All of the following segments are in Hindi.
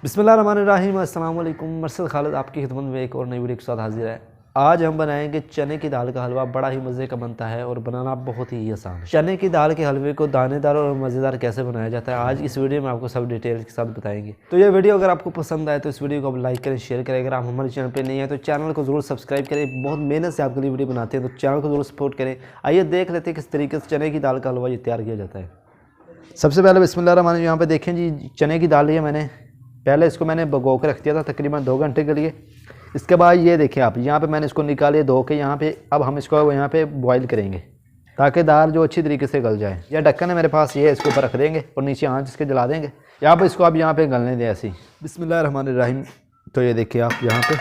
बिस्मिल्लाहिर्रहमानिर्रहीम अस्सलाम वालेकुम। मरसल खालिद आपकी खिदमत में एक और नई वीडियो के साथ हाजिर है। आज हम बनाएंगे चने की दाल का हलवा। बड़ा ही मज़े का बनता है और बनाना बहुत ही आसान है। चने की दाल के हलवे को दानेदार और मज़ेदार कैसे बनाया जाता है आज इस वीडियो में आपको सब डिटेल के साथ बताएंगे। तो ये वीडियो अगर आपको पसंद आए तो इस वीडियो को आप लाइक करें, शेयर करें। अगर आप हमारे चैनल पर नहीं है तो चैनल को ज़रूर सब्सक्राइब करें। बहुत मेहनत से आपके लिए वीडियो बनाते हैं तो चैनल को ज़रूर सपोर्ट करें। आइए देख लेते हैं किस तरीके से चने की दाल का हलवा ये तैयार किया जाता है। सबसे पहले बिस्मिल्लाहिर्रहमानिर्रहीम। यहाँ पर देखें जी, चने की दाल है मैंने पहले इसको मैंने भिगो कर रख दिया था तकरीबन 2 घंटे के लिए। इसके बाद ये देखिए आप, यहाँ पे मैंने इसको निकाले धो के यहाँ पे। अब हम इसको यहाँ पे बॉईल करेंगे ताकि दाल जो अच्छी तरीके से गल जाए। यह ढक्कन है मेरे पास, ये इसके ऊपर रख देंगे और नीचे आंच इसके जला देंगे। यहाँ पे इसको अब यहाँ पे गलने दें ऐसे ही। बिस्मिल्लाहिर्रहमानिर्रहीम। तो ये देखिए आप, यहाँ पे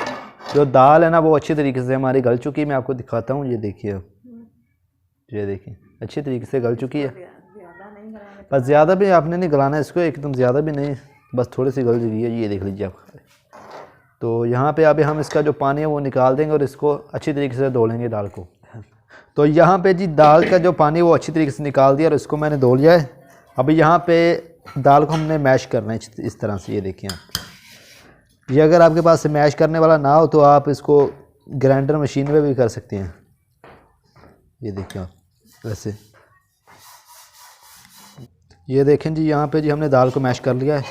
जो दाल है ना वो अच्छी तरीके से हमारी गल चुकी है। मैं आपको दिखाता हूँ, ये देखिए आप, ये देखिए अच्छी तरीके से गल चुकी है। बस ज़्यादा भी आपने नहीं गलाना है इसको, एकदम ज़्यादा भी नहीं, बस थोड़ी सी गल चुकी है। ये देख लीजिए आप। तो यहाँ पे अभी हम इसका जो पानी है वो निकाल देंगे और इसको अच्छी तरीके से धो लेंगे दाल को। तो यहाँ पे जी दाल का जो पानी वो अच्छी तरीके से निकाल दिया और इसको मैंने धो लिया है। अभी यहाँ पे दाल को हमने मैश करना है इस तरह से। ये देखिए आप, ये अगर आपके पास मैश करने वाला ना हो तो आप इसको ग्राइंडर मशीन में भी कर सकते हैं। ये देखिए आप वैसे। ये देखें जी, यहाँ पे जी हमने दाल को मैश कर लिया है।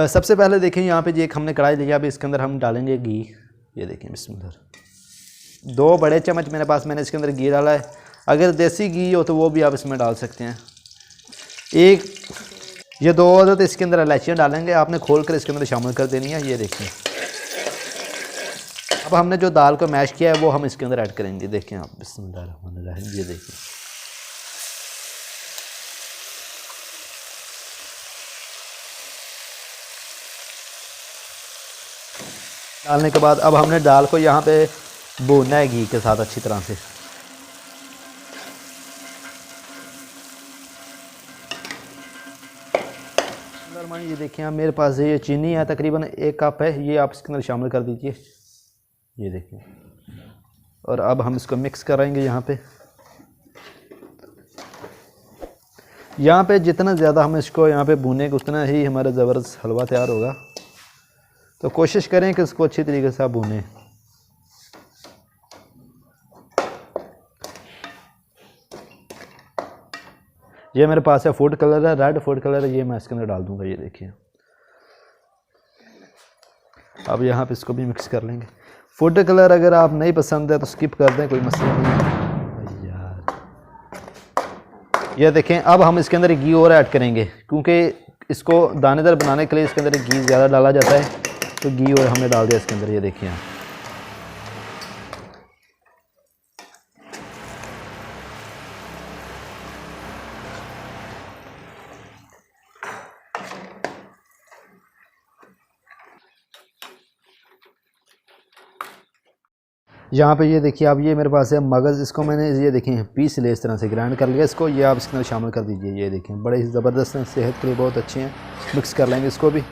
सबसे पहले देखें यहाँ पे जी एक हमने कढ़ाई लिया। अभी इसके अंदर हम डालेंगे घी। ये देखें बिस्मिल्लाह। 2 बड़े चम्मच मेरे पास मैंने इसके अंदर घी डाला है। अगर देसी घी हो तो वो भी आप इसमें डाल सकते हैं। ये 2 अदद इसके अंदर इलायचियाँ डालेंगे, आपने खोल कर इसके अंदर शामिल कर देनी है। ये देखें, अब हमने जो दाल को मैश किया है वो हम इसके अंदर ऐड करेंगे। देखें आप बिस्मिल्लाह। ये देखें, डालने के बाद अब हमने दाल को यहाँ पे भूनना है घी के साथ अच्छी तरह से। ये देखिए मेरे पास ये चीनी है, तकरीबन 1 कप है, ये आप इसके अंदर शामिल कर दीजिए। ये देखिए, और अब हम इसको मिक्स करेंगे। यहाँ पे जितना ज़्यादा हम इसको यहाँ पे भूनेंगे उतना ही हमारा ज़बरदस्त हलवा तैयार होगा। तो कोशिश करें कि इसको अच्छी तरीके से आप भूनें। ये मेरे पास है फूड कलर है, रेड फूड कलर है, ये मैं इसके अंदर डाल दूंगा। ये देखिए, अब यहाँ पे इसको भी मिक्स कर लेंगे। फूड कलर अगर आप नहीं पसंद है तो स्किप कर दें, कोई मसला नहीं है यार। ये देखें, अब हम इसके अंदर घी और ऐड करेंगे क्योंकि इसको दानेदार बनाने के लिए इसके अंदर घी ज़्यादा डाला जाता है। तो घी और हमने डाल दिया इसके अंदर। ये देखिए आप, यहाँ पे ये देखिए आप, ये मेरे पास है मगज़। इसको मैंने ये देखें पीस ले इस तरह से ग्राइंड कर लिया इसको। ये आप इसके अंदर शामिल कर दीजिए। ये देखें बड़े ही ज़बरदस्त हैं, सेहत के लिए बहुत अच्छे हैं। मिक्स कर लेंगे इसको भी।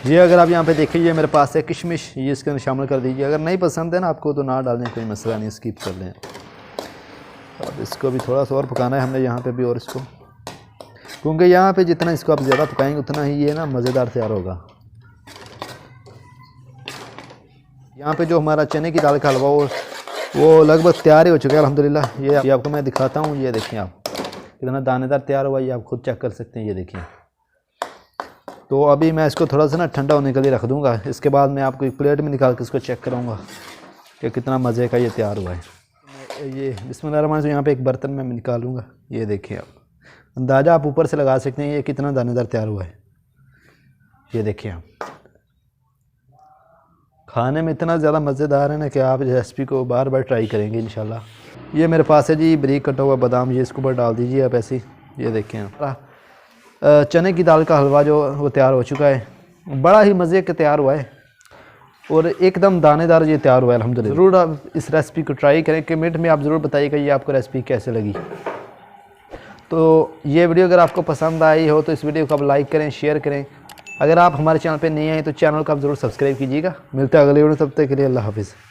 ये अगर आप यहाँ पे देखिए, ये मेरे पास है किशमिश, ये इसके अंदर शामिल कर दीजिए। अगर नहीं पसंद है ना आपको तो ना डालें, कोई मसला नहीं, स्किप कर लें। अब इसको भी थोड़ा सा और पकाना है हमने यहाँ पे भी, और इसको क्योंकि यहाँ पे जितना इसको आप ज़्यादा पकाएंगे उतना ही ये ना मज़ेदार तैयार होगा। यहाँ पे जो हमारा चने की दाल का हलवा वो लगभग तैयार ही हो चुका है अल्हम्दुलिल्लाह। ये आपको मैं दिखाता हूँ। ये देखिए आप, कितना दानेदार तैयार हुआ, ये आप खुद चेक कर सकते हैं। ये देखिए, तो अभी मैं इसको थोड़ा सा ना ठंडा होने के लिए रख दूँगा। इसके बाद मैं आपको एक प्लेट में निकाल के इसको चेक कराऊँगा कि कितना मज़े का ये तैयार हुआ है। ये बिस्मिल्लाह से यहाँ पे एक बर्तन में निकालूँगा। ये देखिए आप, अंदाज़ा आप ऊपर से लगा सकते हैं ये कितना दानेदार तैयार हुआ है। ये देखिए आप, खाने में इतना ज़्यादा मज़ेदार है ना कि आप इस रेसिपी को बार बार ट्राई करेंगे इंशाल्लाह। ये मेरे पास है जी बारीक कटा हुआ बादाम, ये इसके ऊपर डाल दीजिए आप ऐसे ही। ये देखें आप, चने की दाल का हलवा जो वो तैयार हो चुका है। बड़ा ही मज़े का तैयार हुआ है और एकदम दानेदार ये तैयार हुआ है अल्हम्दुलिल्लाह। ज़रूर आप इस रेसिपी को ट्राई करें। कमेंट में आप ज़रूर बताइएगा ये आपको रेसिपी कैसे लगी। तो ये वीडियो अगर आपको पसंद आई हो तो इस वीडियो को आप लाइक करें, शेयर करें। अगर आप हमारे चैनल पे नहीं आए तो चैनल को आप ज़रूर सब्सक्राइब कीजिएगा। मिलता है अगले वीडियो, तब तक के लिए अल्लाह हाफ़िज़।